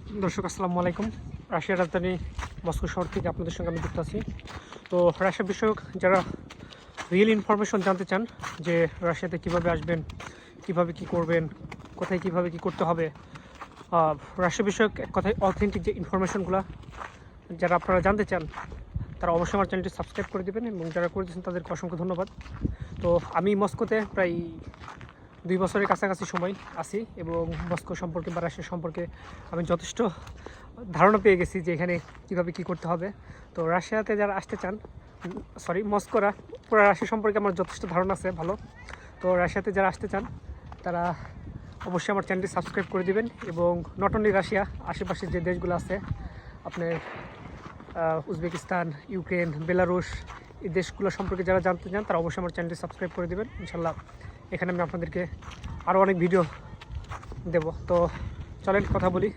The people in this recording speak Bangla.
দর্শক আসসালামু আলাইকুম। রাশিয়ার রাজধানী মস্কো শহর থেকে আপনাদের সঙ্গে আমি যুক্ত আছি। তো রাশিয়া বিষয়ক যারা রিয়েল ইনফরমেশন জানতে চান যে রাশিয়াতে কিভাবে আসবেন, কিভাবে কি করবেন, কোথায় কিভাবে কি করতে হবে, রাশিয়া বিষয়ক এক কথায় অথেন্টিক যে ইনফরমেশনগুলো যারা আপনারা জানতে চান তারা অবশ্যই আমার চ্যানেলটি সাবস্ক্রাইব করে দেবেন এবং যারা করে দিয়েছেন তাদেরকে অসংখ্য ধন্যবাদ। তো আমি মস্কোতে প্রায় 2 বছরের কাছাকাছি সময় আছি এবং মস্কো সম্পর্কে বা রাশিয়া সম্পর্কে আমি যথেষ্ট ধারণা পেয়ে গেছি যে এখানে কীভাবে কী করতে হবে। তো রাশিয়াতে যারা আসতে চান, মস্কোরা পুরো রাশিয়া সম্পর্কে আমার যথেষ্ট ধারণা আছে ভালো। তো রাশিয়াতে যারা আসতে চান তারা অবশ্যই আমার চ্যানেলটি সাবস্ক্রাইব করে দিবেন এবং নট অনলি রাশিয়া, আশেপাশের যে দেশগুলো আছে আপনার উজবেকিস্তান, ইউক্রেন, বেলারুশ, এই দেশগুলো সম্পর্কে যারা জানতে চান তারা অবশ্যই আমার চ্যানেলটি সাবস্ক্রাইব করে দেবেন। ইনশাল্লাহ এখানে আমি আপনাদেরকে আরও অনেক ভিডিও দেব। তো চলেন কথা বলি।